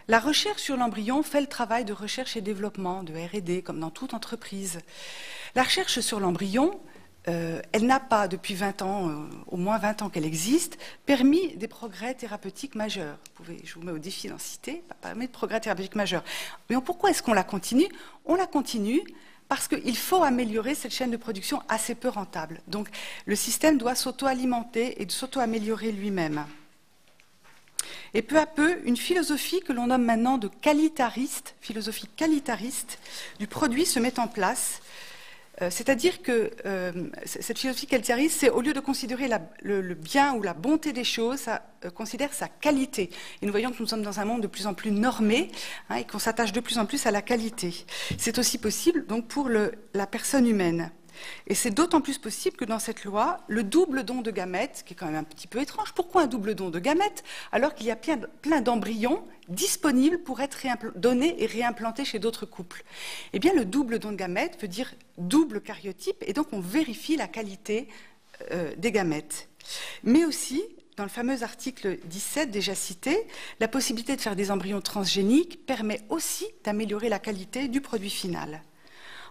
La recherche sur l'embryon fait le travail de recherche et développement, de R&D, comme dans toute entreprise. La recherche sur l'embryon, elle n'a pas, depuis 20 ans, au moins 20 ans qu'elle existe, permis des progrès thérapeutiques majeurs. Je vous mets au défi d'en citer, pas permis de progrès thérapeutiques majeurs. Mais pourquoi est-ce qu'on la continue? On la continue parce qu'il faut améliorer cette chaîne de production assez peu rentable. Donc le système doit s'auto-alimenter et s'auto-améliorer lui-même. Et peu à peu, une philosophie que l'on nomme maintenant de qualitariste, philosophie qualitariste du produit se met en place. C'est-à-dire que cette philosophie qualitariste, c'est au lieu de considérer le bien ou la bonté des choses, ça considère sa qualité. Et nous voyons que nous sommes dans un monde de plus en plus normé et qu'on s'attache de plus en plus à la qualité. C'est aussi possible donc pour la personne humaine. Et c'est d'autant plus possible que dans cette loi, le double don de gamètes, qui est quand même un petit peu étrange, pourquoi un double don de gamètes alors qu'il y a plein d'embryons disponibles pour être donnés et réimplantés chez d'autres couples? Eh bien, le double don de gamètes veut dire double karyotype, et donc on vérifie la qualité des gamètes. Mais aussi, dans le fameux article 17 déjà cité, la possibilité de faire des embryons transgéniques permet aussi d'améliorer la qualité du produit final.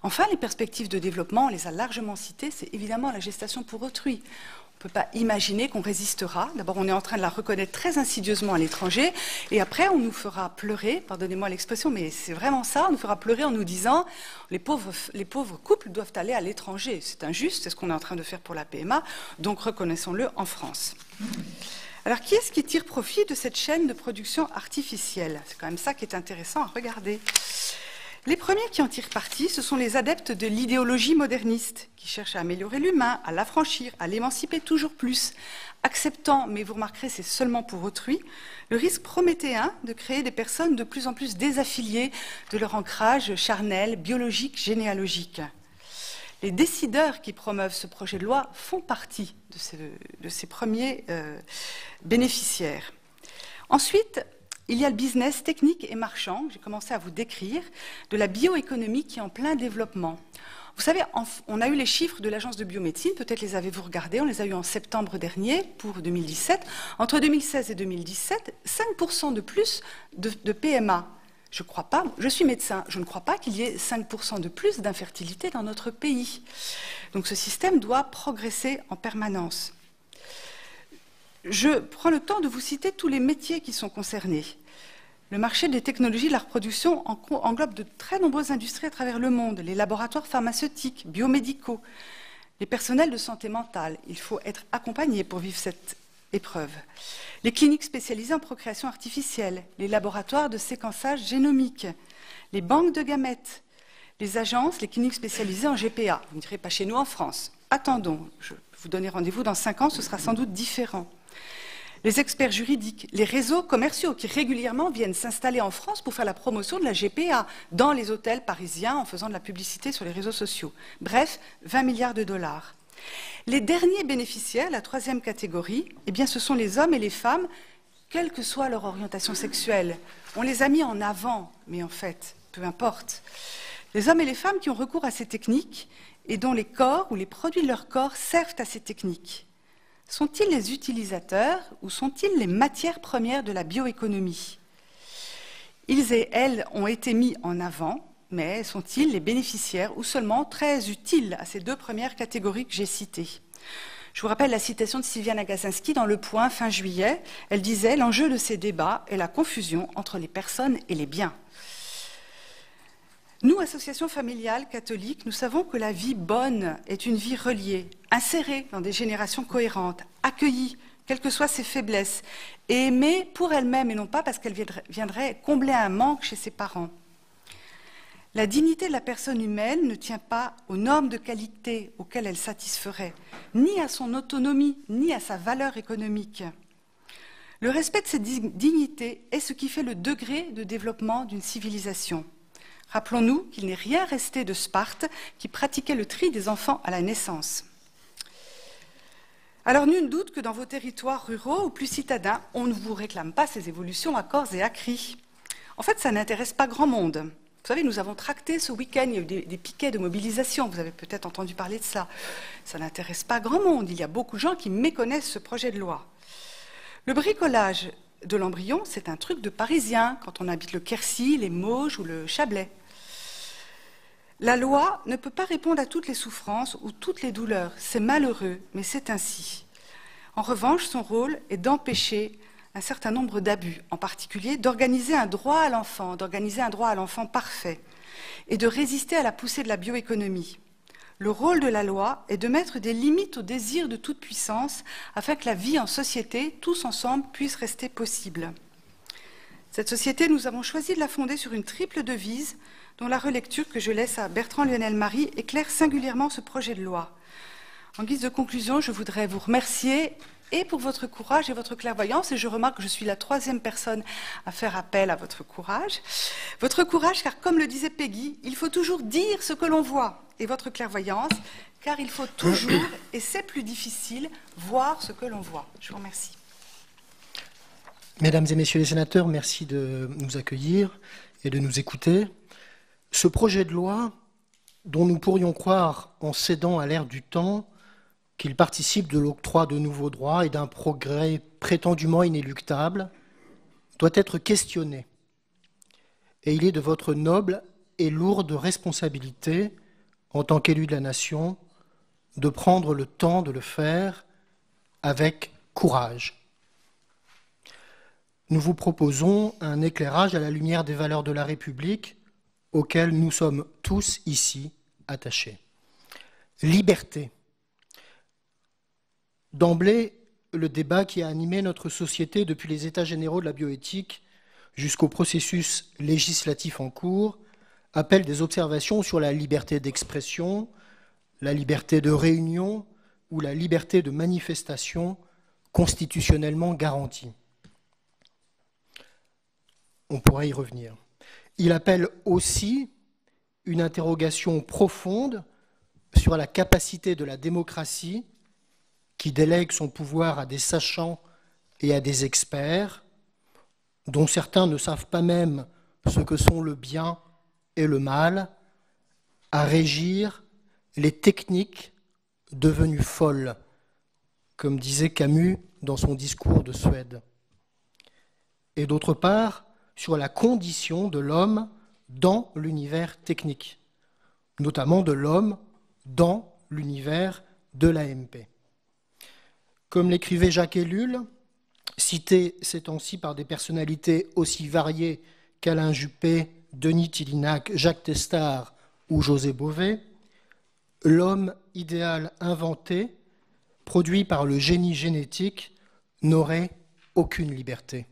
Enfin, les perspectives de développement, on les a largement citées, c'est évidemment la gestation pour autrui. On ne peut pas imaginer qu'on résistera. D'abord, on est en train de la reconnaître très insidieusement à l'étranger, et après, on nous fera pleurer, pardonnez-moi l'expression, mais c'est vraiment ça, on nous fera pleurer en nous disant les pauvres couples doivent aller à l'étranger. C'est injuste, c'est ce qu'on est en train de faire pour la PMA, donc reconnaissons-le en France. Alors, qui est-ce qui tire profit de cette chaîne de production artificielle? C'est quand même ça qui est intéressant à regarder. Les premiers qui en tirent parti, ce sont les adeptes de l'idéologie moderniste, qui cherchent à améliorer l'humain, à l'affranchir, à l'émanciper toujours plus, acceptant, mais vous remarquerez, c'est seulement pour autrui, le risque prométhéen de créer des personnes de plus en plus désaffiliées de leur ancrage charnel, biologique, généalogique. Les décideurs qui promeuvent ce projet de loi font partie de ces premiers bénéficiaires. Ensuite, il y a le business technique et marchand, que j'ai commencé à vous décrire, de la bioéconomie qui est en plein développement. Vous savez, on a eu les chiffres de l'Agence de biomédecine, peut-être les avez-vous regardés, on les a eus en septembre dernier pour 2017. Entre 2016 et 2017, 5% de plus de PMA. Je ne crois pas, je suis médecin, je ne crois pas qu'il y ait 5% de plus d'infertilité dans notre pays. Donc ce système doit progresser en permanence. Je prends le temps de vous citer tous les métiers qui sont concernés. Le marché des technologies de la reproduction englobe de très nombreuses industries à travers le monde, les laboratoires pharmaceutiques, biomédicaux, les personnels de santé mentale. Il faut être accompagné pour vivre cette épreuve. Les cliniques spécialisées en procréation artificielle, les laboratoires de séquençage génomique, les banques de gamètes, les agences, les cliniques spécialisées en GPA. Vous ne direz pas chez nous en France. Attendons, je vais vous donner rendez-vous dans 5 ans, ce sera sans doute différent. Les experts juridiques, les réseaux commerciaux qui régulièrement viennent s'installer en France pour faire la promotion de la GPA dans les hôtels parisiens en faisant de la publicité sur les réseaux sociaux. Bref, 20 milliards de dollars. Les derniers bénéficiaires, la troisième catégorie, eh bien, ce sont les hommes et les femmes, quelle que soit leur orientation sexuelle. On les a mis en avant, mais en fait, peu importe. Les hommes et les femmes qui ont recours à ces techniques et dont les corps ou les produits de leur corps servent à ces techniques. Sont-ils les utilisateurs ou sont-ils les matières premières de la bioéconomie? Ils et elles ont été mis en avant, mais sont-ils les bénéficiaires ou seulement très utiles à ces deux premières catégories que j'ai citées? Je vous rappelle la citation de Sylviane Agacinski dans Le Point fin juillet. Elle disait « L'enjeu de ces débats est la confusion entre les personnes et les biens ». Nous, associations familiales catholiques, nous savons que la vie bonne est une vie reliée, insérée dans des générations cohérentes, accueillie, quelles que soient ses faiblesses, et aimée pour elle-même et non pas parce qu'elle viendrait combler un manque chez ses parents. La dignité de la personne humaine ne tient pas aux normes de qualité auxquelles elle satisferait, ni à son autonomie, ni à sa valeur économique. Le respect de cette dignité est ce qui fait le degré de développement d'une civilisation. Rappelons-nous qu'il n'est rien resté de Sparte qui pratiquait le tri des enfants à la naissance. Alors, nul doute que dans vos territoires ruraux ou plus citadins, on ne vous réclame pas ces évolutions à corps et à cri. En fait, ça n'intéresse pas grand monde. Vous savez, nous avons tracté ce week-end, il y a eu des piquets de mobilisation, vous avez peut-être entendu parler de ça. Ça n'intéresse pas grand monde, il y a beaucoup de gens qui méconnaissent ce projet de loi. Le bricolage de l'embryon, c'est un truc de Parisien, quand on habite le Quercy, les Mauges ou le Chablais. La loi ne peut pas répondre à toutes les souffrances ou toutes les douleurs. C'est malheureux, mais c'est ainsi. En revanche, son rôle est d'empêcher un certain nombre d'abus, en particulier d'organiser un droit à l'enfant, parfait, et de résister à la poussée de la bioéconomie. Le rôle de la loi est de mettre des limites au désir de toute puissance afin que la vie en société, tous ensemble, puisse rester possible. Cette société, nous avons choisi de la fonder sur une triple devise dont la relecture que je laisse à Bertrand Lionel Marie éclaire singulièrement ce projet de loi. En guise de conclusion, je voudrais vous remercier et pour votre courage et votre clairvoyance, et je remarque que je suis la troisième personne à faire appel à votre courage. Votre courage, car comme le disait Peggy, il faut toujours dire ce que l'on voit, et votre clairvoyance, car il faut toujours, et c'est plus difficile, voir ce que l'on voit. Je vous remercie. Mesdames et messieurs les sénateurs, merci de nous accueillir et de nous écouter. Ce projet de loi, dont nous pourrions croire, en cédant à l'ère du temps, qu'il participe de l'octroi de nouveaux droits et d'un progrès prétendument inéluctable, doit être questionné. Et il est de votre noble et lourde responsabilité, en tant qu'élu de la nation, de prendre le temps de le faire avec courage. Nous vous proposons un éclairage à la lumière des valeurs de la République auxquelles nous sommes tous ici attachés. Liberté. D'emblée, le débat qui a animé notre société depuis les États généraux de la bioéthique jusqu'au processus législatif en cours appelle des observations sur la liberté d'expression, la liberté de réunion ou la liberté de manifestation constitutionnellement garantie. On pourrait y revenir. Il appelle aussi une interrogation profonde sur la capacité de la démocratie qui délègue son pouvoir à des sachants et à des experts, dont certains ne savent pas même ce que sont le bien et le mal, à régir les techniques devenues folles, comme disait Camus dans son discours de Suède. Et d'autre part, sur la condition de l'homme dans l'univers technique, notamment de l'homme dans l'univers de l'AMP. Comme l'écrivait Jacques Ellul, cité ces temps-ci par des personnalités aussi variées qu'Alain Juppé, Denis Tillinac, Jacques Testard ou José Bové, l'homme idéal inventé, produit par le génie génétique, n'aurait aucune liberté,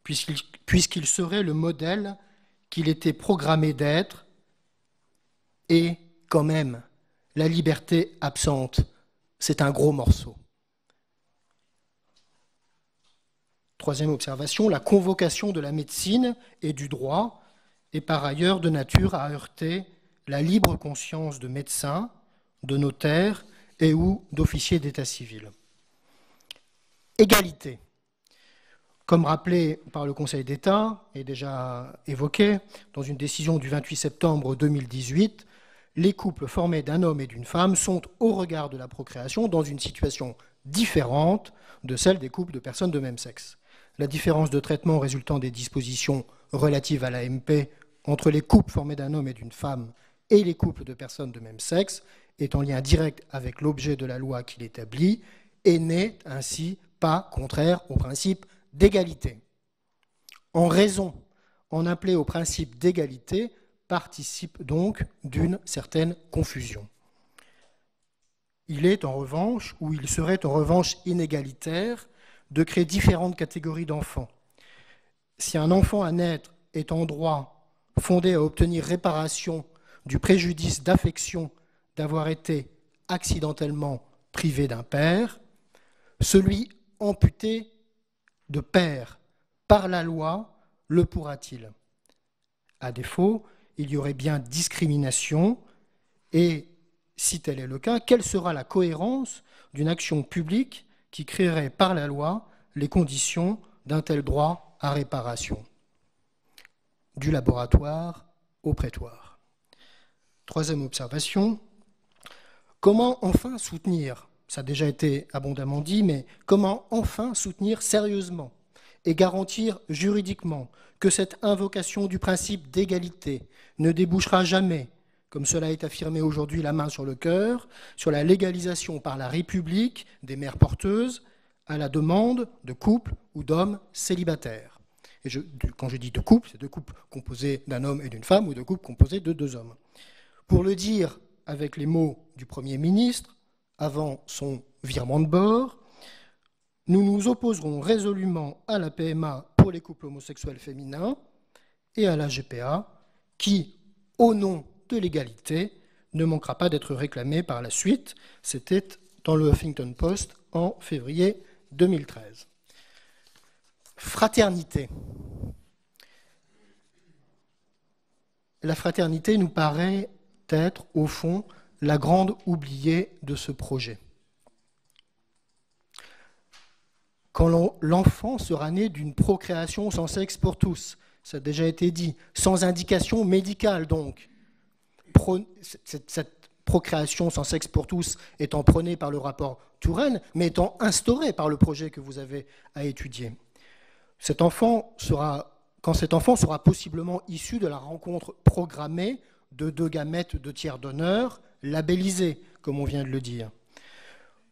puisqu'il serait le modèle qu'il était programmé d'être, et quand même, la liberté absente, c'est un gros morceau. Troisième observation, la convocation de la médecine et du droit est par ailleurs de nature à heurter la libre conscience de médecins, de notaires et ou d'officiers d'état civil. Égalité. Comme rappelé par le Conseil d'État et déjà évoqué dans une décision du 28 septembre 2018, les couples formés d'un homme et d'une femme sont, au regard de la procréation, dans une situation différente de celle des couples de personnes de même sexe. La différence de traitement résultant des dispositions relatives à l'AMP entre les couples formés d'un homme et d'une femme et les couples de personnes de même sexe est en lien direct avec l'objet de la loi qui l'établit et n'est ainsi pas contraire au principe d'égalité. En raison, en appeler au principe d'égalité participe donc d'une certaine confusion. Il est en revanche, ou il serait en revanche inégalitaire, de créer différentes catégories d'enfants. Si un enfant à naître est en droit fondé à obtenir réparation du préjudice d'affection d'avoir été accidentellement privé d'un père, celui amputé de père par la loi le pourra-t-il? À défaut, il y aurait bien discrimination et, si tel est le cas, quelle sera la cohérence d'une action publique qui créerait par la loi les conditions d'un tel droit à réparation, du laboratoire au prétoire. Troisième observation, comment enfin soutenir, ça a déjà été abondamment dit, mais comment enfin soutenir sérieusement et garantir juridiquement que cette invocation du principe d'égalité ne débouchera jamais, comme cela est affirmé aujourd'hui la main sur le cœur, sur la légalisation par la République des mères porteuses à la demande de couples ou d'hommes célibataires. Et quand je dis de couples, c'est de couples composés d'un homme et d'une femme ou de couples composés de deux hommes. Pour le dire avec les mots du Premier ministre, avant son virement de bord, nous nous opposerons résolument à la PMA pour les couples homosexuels féminins et à la GPA qui, au nom de l'égalité, ne manquera pas d'être réclamée par la suite. C'était dans le Huffington Post en février 2013. Fraternité. La fraternité nous paraît être, au fond, la grande oubliée de ce projet. Quand l'enfant sera né d'une procréation sans sexe pour tous, ça a déjà été dit, sans indication médicale donc, cette procréation sans sexe pour tous étant prônée par le rapport Touraine, mais étant instaurée par le projet que vous avez à étudier. Quand cet enfant sera possiblement issu de la rencontre programmée de deux gamètes de tiers donneur, labellisés, comme on vient de le dire,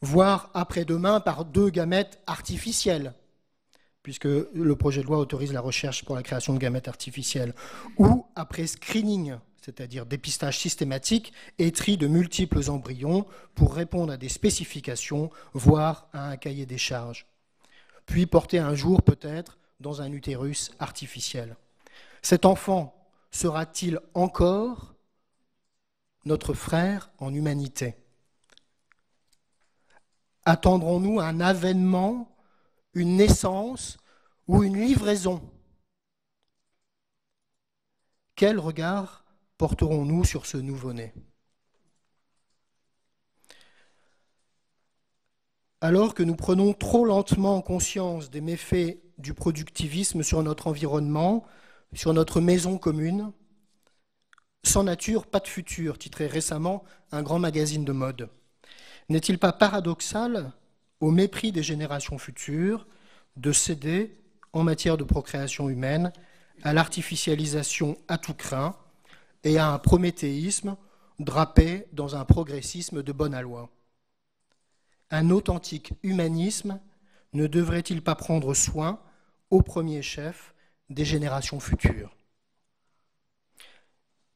voire après-demain par deux gamètes artificielles, puisque le projet de loi autorise la recherche pour la création de gamètes artificielles, ou après screening, c'est-à-dire dépistage systématique et tri de multiples embryons pour répondre à des spécifications, voire à un cahier des charges, puis porté un jour peut-être dans un utérus artificiel. Cet enfant sera-t-il encore notre frère en humanité ? Attendrons-nous un avènement, une naissance ou une livraison ? Quel regard porterons-nous sur ce nouveau-né ? Alors que nous prenons trop lentement conscience des méfaits du productivisme sur notre environnement, sur notre maison commune, Sans nature, pas de futur, titrait récemment un grand magazine de mode. N'est-il pas paradoxal, au mépris des générations futures, de céder, en matière de procréation humaine, à l'artificialisation à tout crin et à un prométhéisme drapé dans un progressisme de bonne aloi? Un authentique humanisme ne devrait-il pas prendre soin, au premier chef, des générations futures?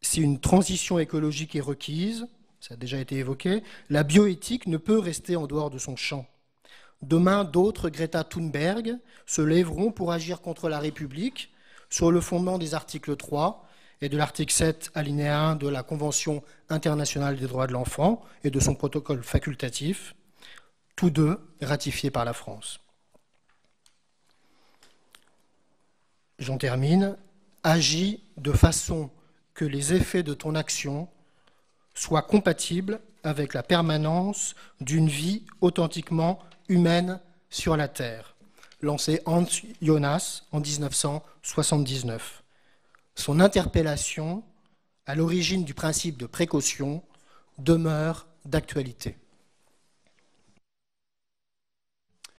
Si une transition écologique est requise, ça a déjà été évoqué, la bioéthique ne peut rester en dehors de son champ. Demain, d'autres Greta Thunberg se lèveront pour agir contre la République sur le fondement des articles 3 et de l'article 7, alinéa 1 de la Convention internationale des droits de l'enfant et de son protocole facultatif, tous deux ratifiés par la France. J'en termine. Agis de façon que les effets de ton action soient compatibles avec la permanence d'une vie authentiquement humaine sur la Terre, lancé Hans Jonas en 1979. Son interpellation, à l'origine du principe de précaution, demeure d'actualité.